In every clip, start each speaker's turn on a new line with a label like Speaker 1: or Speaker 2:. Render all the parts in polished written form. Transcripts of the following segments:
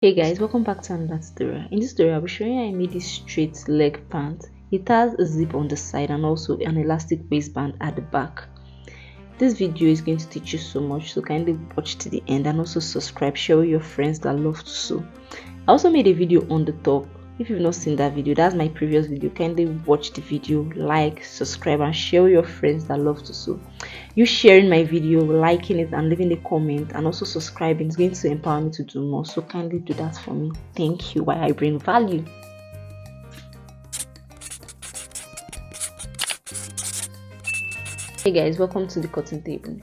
Speaker 1: Hey guys, welcome back to another tutorial. In this tutorial, I'll be showing you how I made this straight leg pant. It has a zip on the side and also an elastic waistband at the back. This video is going to teach you so much, so kindly watch to the end and also subscribe, share with your friends that love to sew. I also made a video on the top. If you've not seen that video, that's my previous video. Kindly watch the video, like, subscribe and share with your friends that love to sew. You sharing my video, liking it and leaving a comment and also subscribing is going to empower me to do more, so kindly do that for me. Thank you, while I bring value. Hey guys, welcome to the cutting table.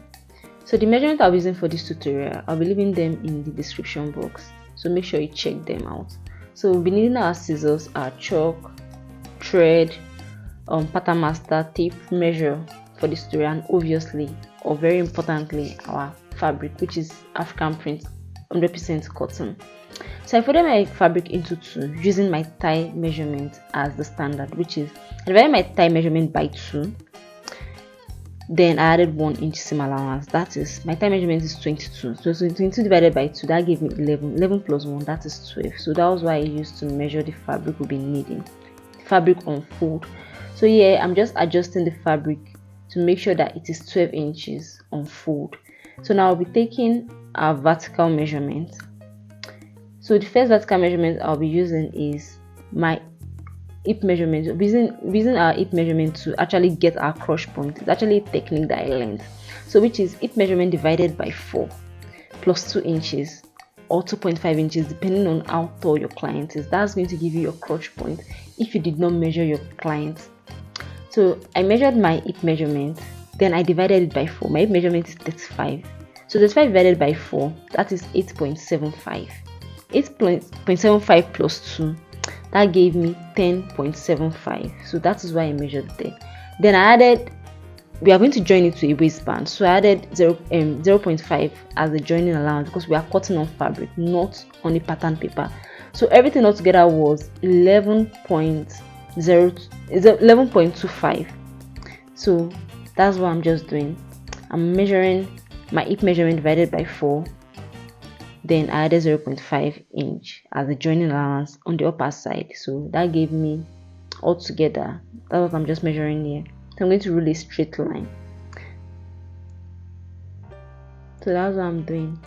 Speaker 1: So the measurement I'll be using for this tutorial, I'll be leaving them in the description box, so make sure you check them out. So we'll be needing our scissors, our chalk, thread, pattern master, tape measure for this tutorial, and obviously, or very importantly, our fabric, which is African print 100% cotton. So I folded my fabric into two using my thigh measurement as the standard, which is I divided my thigh measurement by 2. Then I added 1 inch seam allowance. That is, my thigh measurement is 22. So 22 divided by 2, that gave me 11. 11 plus 1, that is 12. So that was why I used to measure the fabric we'll be needing. The fabric on fold. So yeah, I'm just adjusting the fabric to make sure that it is 12 inches on fold. So now I'll be taking our vertical measurement. So the first vertical measurement I'll be using is my hip measurement. Using our hip measurement to actually get our crush point. It's actually a technique that I learned. So which is hip measurement divided by 4 plus 2 inches or 2.5 inches depending on how tall your client is. That's going to give you your crush point if you did not measure your client. So I measured my hip measurement, then I divided it by 4. My hip measurement is 35. So 35 divided by 4, that is 8.75. 8.75 plus 2, that gave me 10.75. So that is why I measured there. Then I added, we are going to join it to a waistband, so I added 0.5 as the joining allowance because we are cutting on fabric, not on a pattern paper. So everything all together was 11.25. So that's what I'm just doing. I'm measuring my hip measurement divided by 4. Then I added 0.5 inch as the joining allowance on the upper side. So that gave me altogether, that's what I'm just measuring here. So I'm going to rule a straight line. So that's what I'm doing.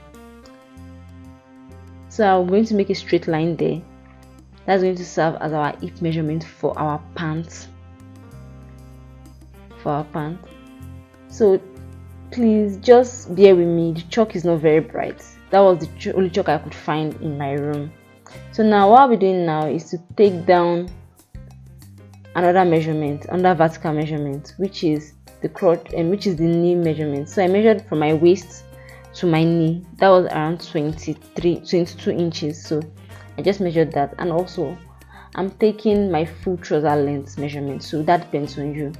Speaker 1: So I'm going to make a straight line there. That's going to serve as our hip measurement for our pants. So please just bear with me. The chalk is not very bright. That was the only chalk I could find in my room. So now what I'll be doing now is to take down another measurement, another vertical measurement, which is the crotch and which is the knee measurement. So I measured from my waist to my knee. That was around 22 inches. So I just measured that, and also I'm taking my full trouser length measurement. So that depends on you.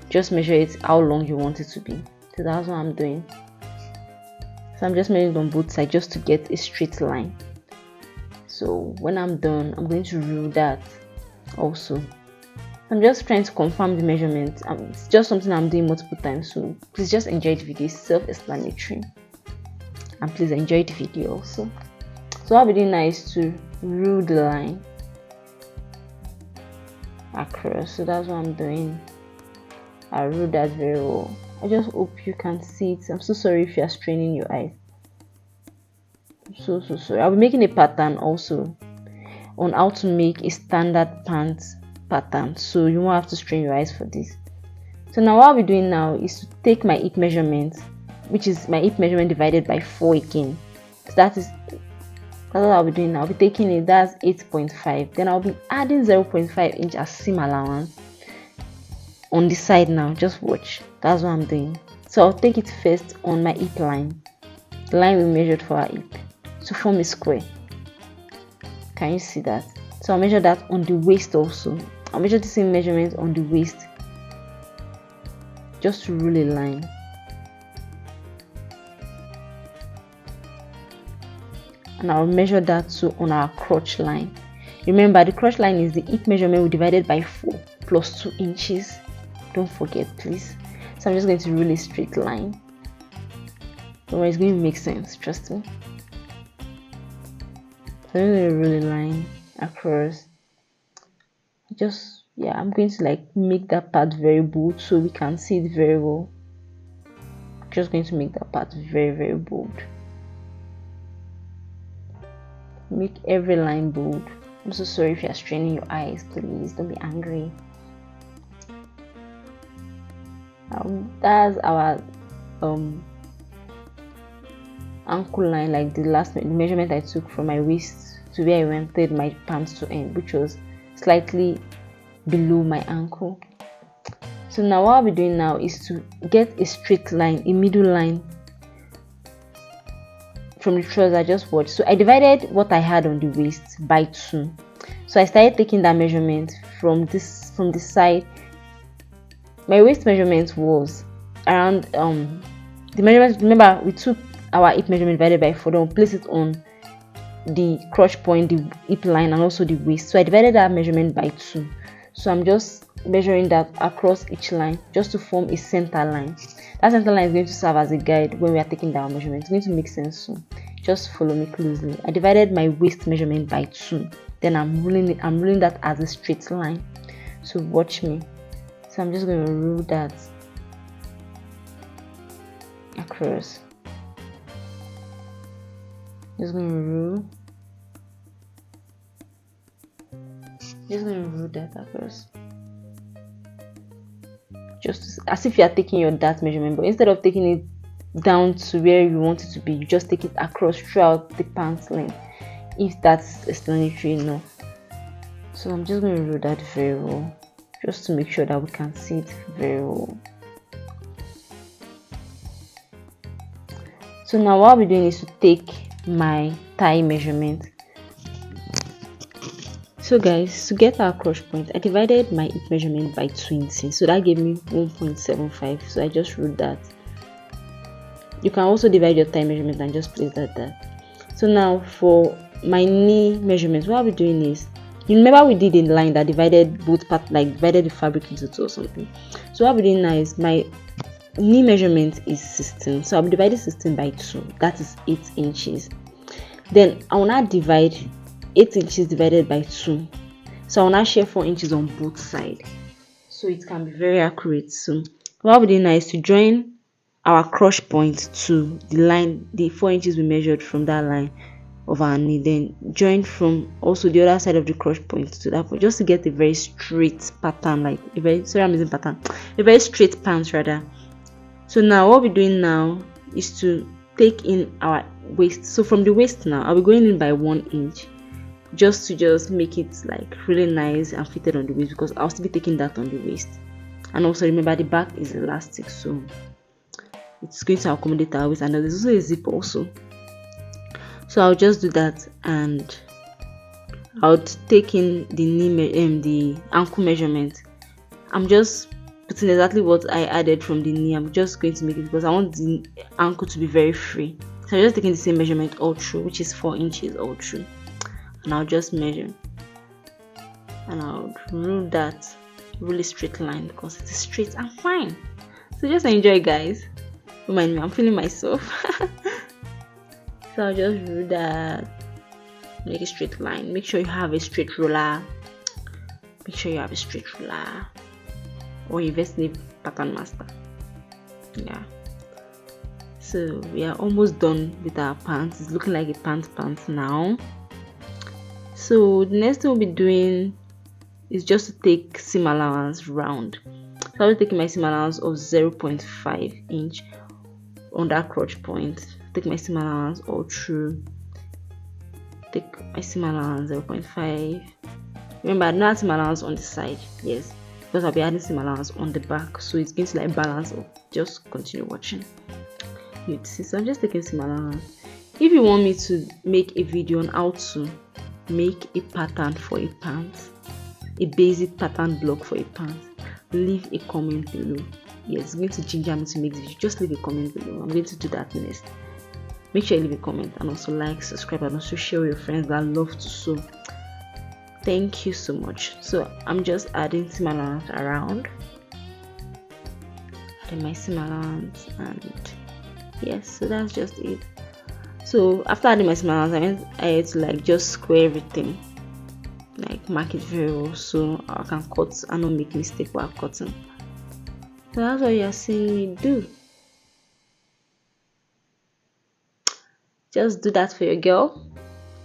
Speaker 1: Just measure it how long you want it to be. So that's what I'm doing. So I'm just measuring on both sides just to get a straight line. So when I'm done, I'm going to rule that also. I'm just trying to confirm the measurement. It's just something I'm doing multiple times, so please just enjoy the video. It's self-explanatory, and please enjoy the video also. So what I'll be doing now is to rule the line across. So that's what I'm doing. I ruled that very well. I just hope you can see it. I'm so sorry if you are straining your eyes. So sorry. I'll be making a pattern also on how to make a standard pants pattern, so you won't have to strain your eyes for this. So now what I'll be doing now is to take my hip measurement, which is my hip measurement divided by 4 again. So that's what I'll be doing now. I'll be taking it, that's 8.5. Then I'll be adding 0.5 inch as seam allowance on the side. Now just watch. That's what I'm doing. So I'll take it first on my hip line, the line we measured for our hip, to form a square. Can you see that? So I'll measure that on the waist also. I'll measure the same measurement on the waist just to rule a line. And I'll measure that too on our crotch line. Remember, the crotch line is the hip measurement we divided by 4 plus 2 inches. Don't forget, please. So I'm just going to rule a straight line. So it's going to make sense, trust me. So I'm going to rule a line across. I'm going to like make that part very bold so we can see it very well. Just going to make that part very, very bold. Make every line bold. I'm so sorry if you're straining your eyes. Please don't be angry. That's our ankle line, like the measurement I took from my waist to where I wanted my pants to end, which was slightly below my ankle. So now what I'll be doing now is to get a straight line, a middle line from the trouser I just watched. So I divided what I had on the waist by 2. So I started taking that measurement from this side. My waist measurement was around the measurement. Remember, we took our hip measurement divided by 4, then we place it on the crotch point, the hip line, and also the waist. So I divided that measurement by 2. So I'm just measuring that across each line just to form a center line. That center line is going to serve as a guide when we are taking down measurement. It's going to make sense soon. Just follow me closely. I divided my waist measurement by 2. Then I'm ruling that as a straight line. So watch me. So I'm just going to rule that across. Just going to rule. Just going to rule that across. Just as if you are taking your dart measurement, but instead of taking it down to where you want it to be, you just take it across throughout the pants length, if that's explanatory enough. So I'm just going to rule that very well, just to make sure that we can see it very well. So now what I'll be doing is to take my thigh measurement. So guys, to get our crotch point, I divided my hip measurement by 20, so that gave me 1.75. So I just wrote that. You can also divide your thigh measurement and just place that there. So now for my knee measurement, what I'll be doing is, you remember we did a line that divided both parts, like divided the fabric into 2 or something. So what I'll be doing now is my knee measurement is 16, so I'll be dividing 16 by 2. That is 8 inches. Then I will now divide 8 inches divided by 2. So I will now share 4 inches on both sides, so it can be very accurate. So what I'll be doing now is to join our crotch point to the line, the 4 inches we measured from that line of our knee, then join from also the other side of the crotch point to that point, just to get a very straight pattern, like a very straight pants rather. So now what we're doing now is to take in our waist. So from the waist now, I'll be going in by 1 inch, just to make it like really nice and fitted on the waist, because I'll still be taking that on the waist. And also remember, the back is elastic, so it's going to accommodate our waist, and there's also a zip also. So I'll just do that, and I'll take in the knee the ankle measurement. I'm just putting exactly what I added from the knee. I'm just going to make it because I want the ankle to be very free. So I'm just taking the same measurement all through, which is 4 inches all through, and I'll just measure, and I'll rule that really straight line because it's straight and fine. So just enjoy, guys. Don't mind me, I'm feeling myself. So I'll just rule that, make a straight line. Make sure you have a straight ruler. Or invest in a pattern master. Yeah. So we are almost done with our pants. It's looking like a pants now. So the next thing we'll be doing is just to take seam allowance round. So I'll be taking my seam allowance of 0.5 inch on that crotch point. Take my seam allowance all through. Take my seam allowance 0.5. Remember, I don't have seam allowance on the side, yes, because I'll be adding seam allowance on the back, so it's going to like balance up. Just continue watching. You see, so I'm just taking seam allowance. If you want me to make a video on how to make a pattern for a pant, a basic pattern block for a pant, leave a comment below. Yes, it's going to ginger me to make this video. Just leave a comment below. I'm going to do that next. Make sure you leave a comment, and also like, subscribe, and also share with your friends that love to sew. Thank you so much. So I'm just adding seam allowance around, adding my seam allowance, and yes, so that's just it. So after adding my seam allowance, I had to like just square everything, like mark it very well so I can cut and not make mistake while cutting. So that's what you're seeing me do. Just do that for your girl.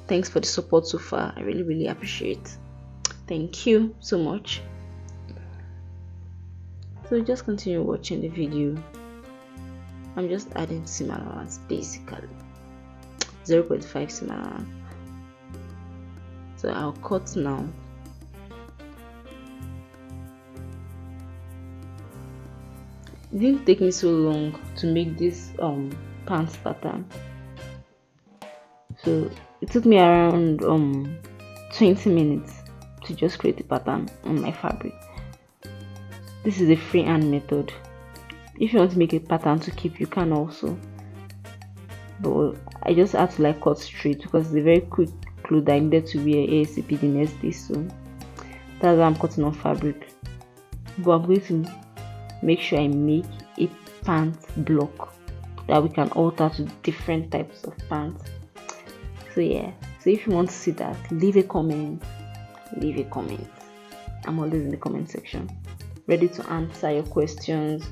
Speaker 1: Thanks for the support so far. I really appreciate. Thank you so much. So just continue watching the video. I'm just adding seam allowance, basically 0.5 seam allowance. So I'll cut now. It didn't take me so long to make this pants pattern. So it took me around 20 minutes to just create the pattern on my fabric. This is a freehand method. If you want to make a pattern to keep, you can also, but I just had to like cut straight because it's a very quick cloth that I needed to wear ASAP the next day, so that's why I'm cutting on fabric. But I'm going to make sure I make a pant block that we can alter to different types of pants. So yeah, so if you want to see that, leave a comment. I'm always in the comment section, ready to answer your questions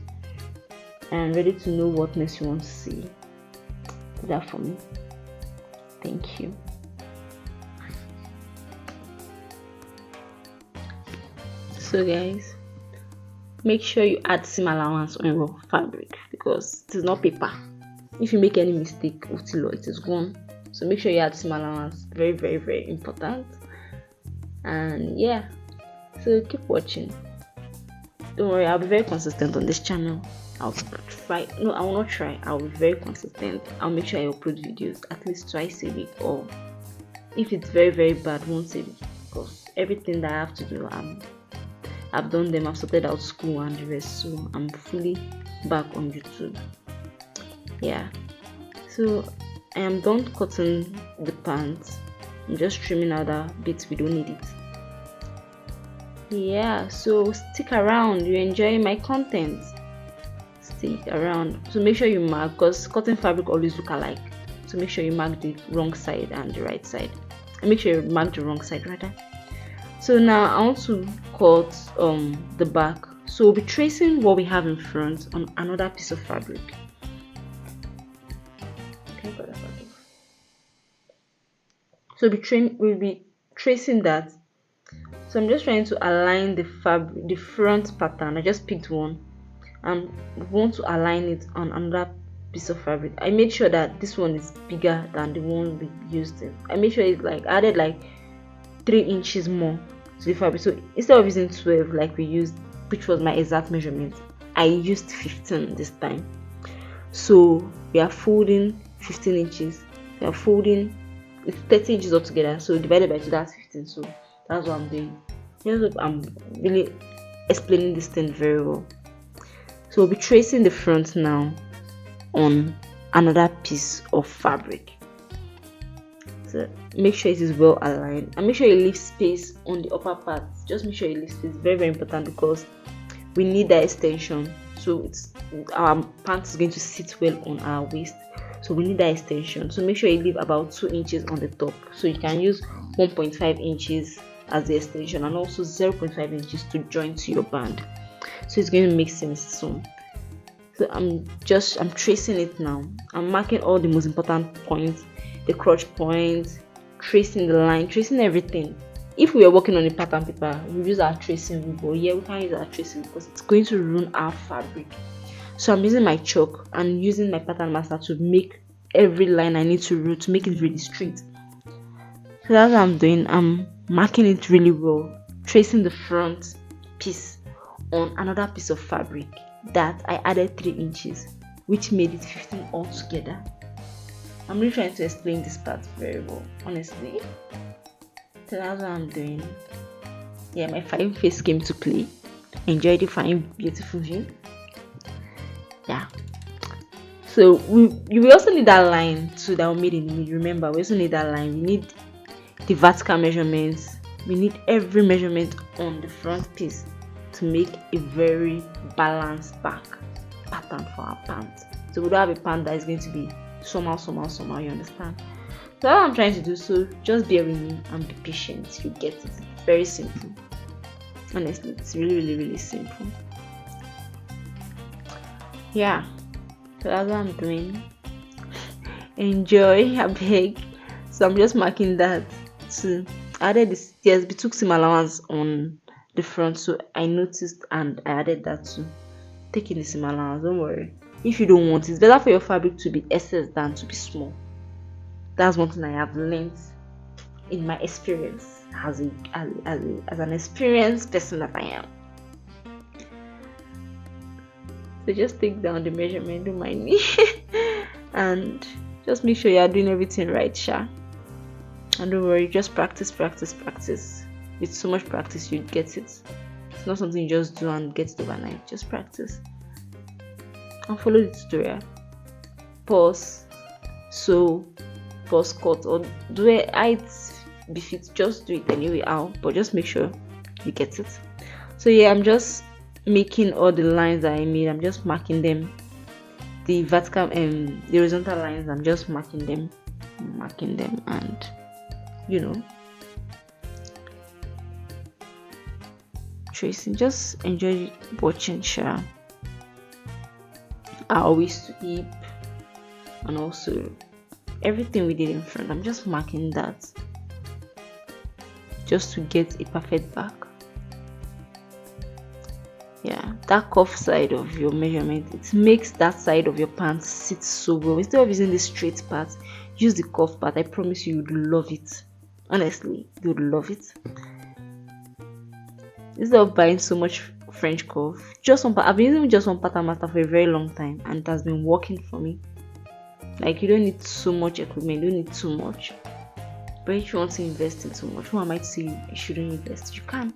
Speaker 1: and ready to know what next you want to see. Do that for me. Thank you. So guys, make sure you add seam allowance on your fabric because it is not paper. If you make any mistake, it is gone. So make sure you add seam allowance. Very important. And yeah, so keep watching. Don't worry, I'll be very consistent on this channel. I'll try. No, I will not try. I'll be very consistent. I'll make sure I upload videos at least twice a week, or if it's very bad, once a week, because everything that I have to do, I've done them. I've sorted out school and the rest, so I'm fully back on YouTube. Yeah, so I am done cutting the pants. I'm just trimming out that bits we don't need it. Yeah, so stick around. You enjoy my content, stick around. So make sure you mark, because cotton fabric always look alike, so make sure you mark the wrong side and the right side, and make sure you mark the wrong side rather. So now I want to cut the back, so we'll be tracing what we have in front on another piece of fabric. So we'll be tracing that. So I'm just trying to align the fabric, the front pattern. I just picked one and want to align it on another piece of fabric. I made sure that this one is bigger than the one we used. I made sure it's like added like 3 inches more to the fabric. So instead of using 12 like we used, which was my exact measurement, I used 15 this time. So we are folding 15 inches. We are folding, it's 30 inches altogether, so divided by 2, that's 15. So that's what I'm doing. I'm really explaining this thing very well. So we'll be tracing the front now on another piece of fabric. So make sure it is well aligned and make sure you leave space on the upper part. Just make sure you leave space. Very important, because we need that extension. So our pants is going to sit well on our waist, so we need that extension. So make sure you leave about 2 inches on the top, so you can use 1.5 inches as the extension and also 0.5 inches to join to your band. So it's going to make sense soon. So I'm tracing it now. I'm marking all the most important points, the crotch points, tracing the line, tracing everything. If we were working on a pattern paper, we use our tracing wheel, but here we can't use our tracing because it's going to ruin our fabric. So I'm using my chalk and using my pattern master to make every line I need to route to make it really straight. So that's what I'm doing. I'm marking it really well, tracing the front piece on another piece of fabric that I added 3 inches, which made it 15 altogether. I'm really trying to explain this part very well, honestly. So that's what I'm doing. Yeah, my fine face came to play. Enjoy the fine, beautiful view. Yeah. So we also need that line too that we made in the middle. Remember, we also need that line. We need the vertical measurements. We need every measurement on the front piece to make a very balanced back pattern for our pants. So we don't have a pant that is going to be somehow, you understand? So that's what I'm trying to do. So just bear with me and be patient. You get it. It's very simple. Honestly, it's really simple. Yeah, so that's what I'm doing. Enjoy, I beg. So I'm just marking that too. I added this, yes, we took seam allowance on the front, so I noticed and I added that too. Taking the seam allowance, don't worry. If you don't want it, it's better for your fabric to be excess than to be small. That's one thing I have learned in my experience as an experienced person that I am. So just take down the measurement, don't mind me, and just make sure you are doing everything right, sha. And don't worry, just practice. With so much practice, you get it. It's not something you just do and get it overnight. Just practice and follow the tutorial. Pause, sew, pause, cut, or do it height befit. Just do it anyway, but just make sure you get it. So yeah, I'm just making all the lines that I made. I'm just marking them. The vertical and the horizontal lines, I'm just marking them, and tracing. Just enjoy watching, sure. I always to hip, and also everything we did in front. I'm just marking that just to get a perfect back. Yeah, that cuff side of your measurement, it makes that side of your pants sit so well. Instead of using the straight part, use the cuff part. I promise you, you'd love it. Honestly, you'd love it. Instead of buying so much French cuff, just one part. I've been using just one pattern master for a very long time, and it has been working for me. Like, you don't need so much equipment, you don't need too much. But if you want to invest in too much, who am I to say you shouldn't invest? You can.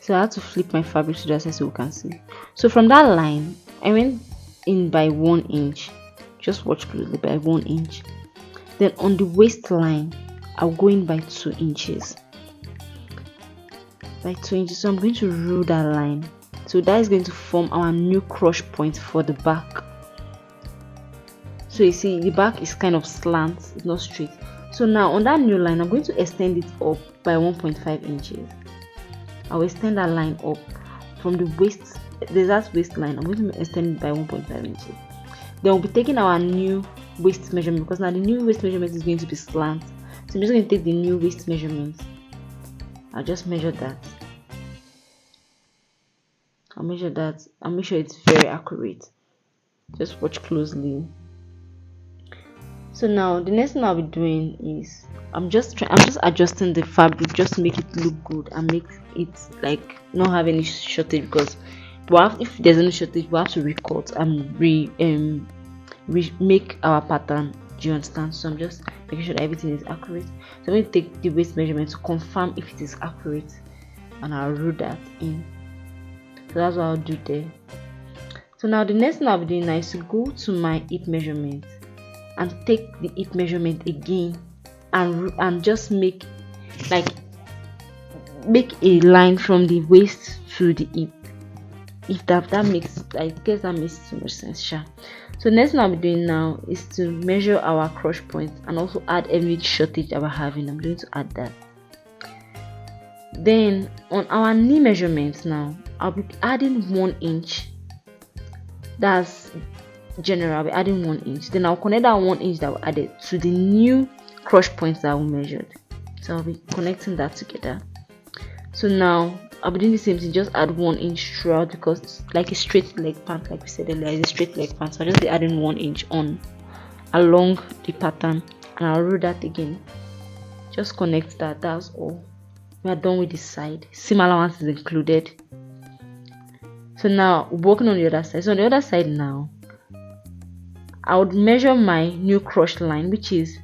Speaker 1: So I had to flip my fabric to that side so you can see. So from that line, I went in by 1 inch. Just watch closely, by 1 inch. Then on the waistline, I'll go in by 2 inches. By 2 inches. So I'm going to rule that line. So that is going to form our new crush point for the back. So you see, the back is kind of slant, it's not straight. So now on that new line, I'm going to extend it up by 1.5 inches. I will extend that line up from the waist, that waistline. I'm going to extend it by 1.5 inches. Then we'll be taking our new waist measurement, because now the new waist measurement is going to be slant. So I'm just going to take the new waist measurement. I'll just measure that. I'll measure that. I'll make sure it's very accurate. Just watch closely. So now the next thing I'll be doing is I'm just adjusting the fabric just to make it look good and make it like not have any shortage, because if there's any shortage, we have to recut and remake our pattern. Do you understand? So I'm just making sure that everything is accurate. So I'm going to take the waist measurement to confirm if it is accurate, and I'll rule that in. So that's what I'll do there. So now the next thing I'll be doing now is to go to my hip measurement and take the hip measurement again and just make a line from the waist to the hip. If that makes, I guess that makes too much sense, sure. So next thing I'll be doing now is to measure our crush point and also add every shortage that we're having. I'm going to add that. Then on our knee measurements now, I'll be adding 1 inch. That's general. I'll be adding 1 inch. Then I'll connect that 1 inch that we added to the new crush points that we measured. So I'll be connecting that together. So now I'll be doing the same thing, just add 1 inch throughout, because it's like a straight leg pant, like we said earlier, it's a straight leg pant. So I'll just be adding 1 inch on along the pattern, and I'll rule that again. Just connect that. That's all. We are done with this side. Seam allowance is included. So now working on the other side. So on the other side now, I would measure my new crush line, which is,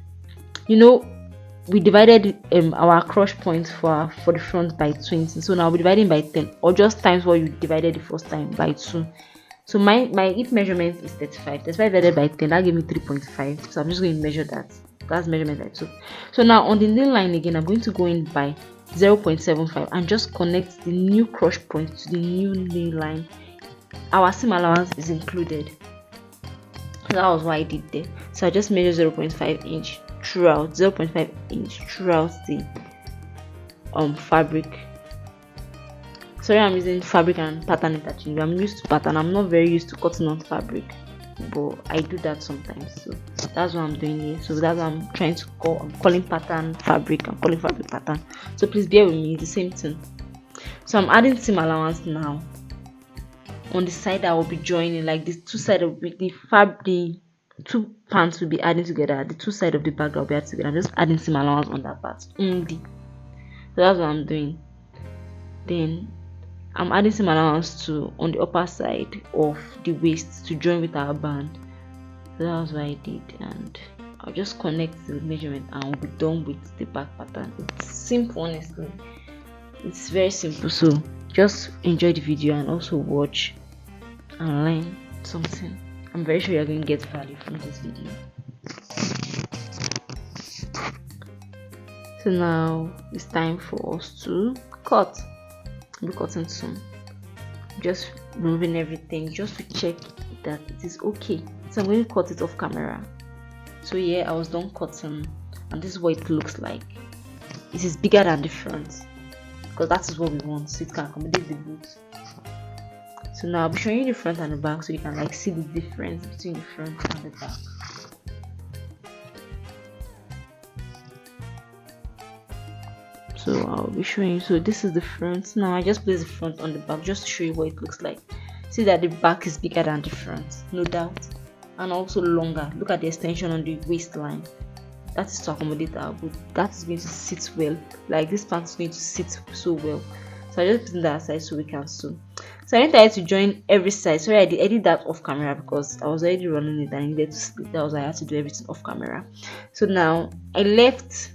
Speaker 1: we divided our crush points for the front by 20. So now I'll be dividing by 10, or just times what you divided the first time by 2. So my hip measurement is 35. 35 divided by 10, that gave me 3.5. So I'm just going to measure that. That's measurement by 2. So now on the nail line again, I'm going to go in by 0.75 and just connect the new crush point to the new nail line. Our seam allowance is included. So That was what I did there. So I just measured 0.5 inch throughout, 0.5 inch throughout the fabric. Sorry, I'm using fabric and pattern interchange. I'm used to pattern. I'm not very used to cutting on fabric, but I do that sometimes. So that's what I'm doing here. So that's what I'm trying to call. I'm calling pattern fabric. I'm calling fabric pattern. So please bear with me. It's the same thing. So I'm adding seam allowance now. On the side I will be joining, like the two sides of the two pants will be adding together. The two sides of the bag will be added together. I'm just adding seam allowance on that part only. So that's what I'm doing. Then I'm adding seam allowance to on the upper side of the waist to join with our band. So that's what I did, and I'll just connect the measurement and we'll be done with the back pattern. It's simple, honestly. It's very simple. So just enjoy the video and also watch and learn something. I'm very sure you're going to get value from this video. So now it's time for us to cut. We're cutting soon. Just removing everything just to check that it is okay. So I'm going to cut it off camera. So yeah, I was done cutting, and this is what it looks like. It is bigger than the front because that is what we want, so it can accommodate the boot. So now I'll be showing you the front and the back so you can like see the difference between the front and the back. So I'll be showing you. So this is the front. Now I just place the front on the back just to show you what it looks like. See that the back is bigger than the front, no doubt, and also longer. Look at the extension on the waistline. That is to accommodate our boot. That is going to sit well. Like this pant is going to sit so well. So I just put that aside so we can sew. So I need to join every side. Sorry, I did that off camera because I was already running it and I needed to split. That was why I had to do everything off camera. So now I left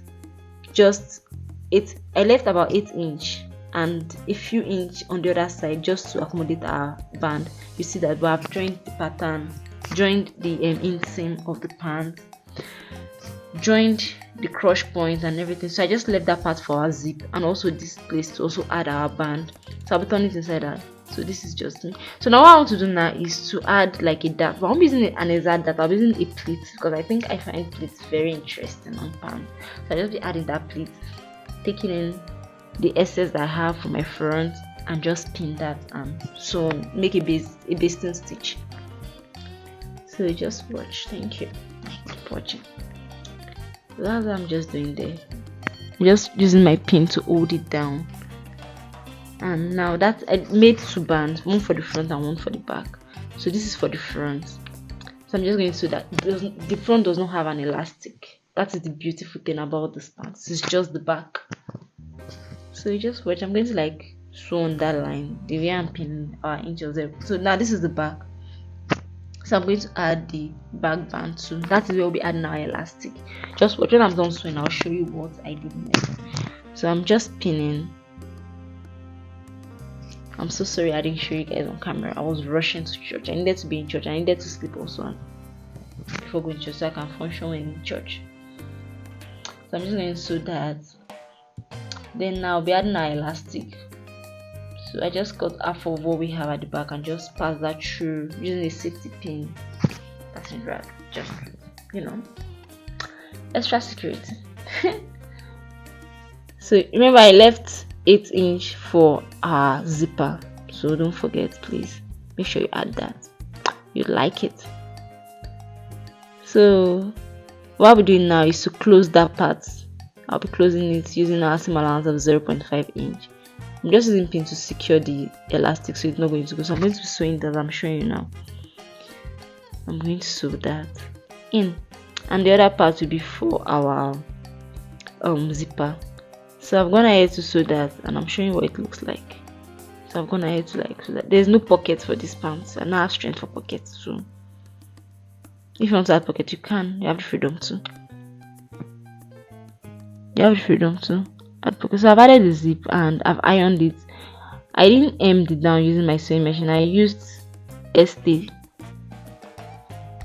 Speaker 1: about 8 inch and a few inch on the other side just to accommodate our band. You see that we have joined the pattern, joined the inseam of the pant, joined the crush point and everything. So I just left that part for our zip and also this place to also add our band. So I'll be turning it inside that. So this is just me. So now what I want to do now is to add like a dart. But I'm using an exact dart. I'm using a pleat because I think I find pleats very interesting on pants. So I'll just be adding that pleat, taking in the excess that I have for my front and just pin that and so make a basting stitch. So just watch. Thank you. Keep watching. So that's what I'm just doing there. I'm just using my pin to hold it down. And now that I made 2 bands, one for the front and one for the back. So this is for the front. So I'm just going to sew that. The front does not have an elastic. That is the beautiful thing about this pants. It's just the back. So you just watch. I'm going to like sew on that line the way I'm pinning our inches there. So now this is the back. So I'm going to add the back band too. That is where we'll be adding our elastic. Just watch. When I'm done sewing, I'll show you what I did next. So I'm just pinning. I'm so sorry I didn't show you guys on camera. I was rushing to church. I needed to be in church. I needed to sleep also before going to church so I can function when in church. So I'm just going to sew that. Then now I'll be adding our elastic. So I just cut half of what we have at the back and just pass that through using a safety pin. That's in drag. Just, extra security. So remember I left 8 inch for our zipper, so don't forget, please make sure you add that. You like it. So what we're doing now is to close that part. I'll be closing it using our seam allowance of 0.5 inch. I'm just using pin to secure the elastic so it's not going to go. So I'm going to be sewing that. I'm showing you now. I'm going to sew that in, and the other part will be for our zipper. So I've gone ahead to sew that and I'm showing you what it looks like. So I've gone ahead to sew that. There's no pocket for this pants. I don't have strength for pockets, so if you want to add pocket, you can. You have the freedom to. Add pocket. So I've added the zip and I've ironed it. I didn't hem it down using my sewing machine. I used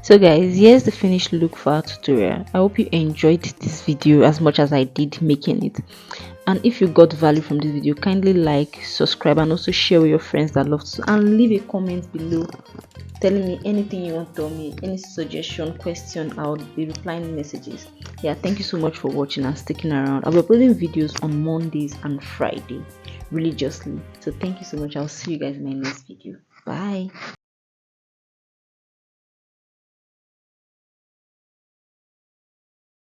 Speaker 1: So guys, here's the finished look for our tutorial. I hope you enjoyed this video as much as I did making it. And if you got value from this video, kindly like, subscribe, and also share with your friends that love to, and leave a comment below telling me anything you want to tell me, any suggestion, question. I'll be replying messages. Yeah, thank you so much for watching and sticking around. I'll be uploading videos on Mondays and Friday religiously. So thank you so much. I'll see you guys in my next video. Bye.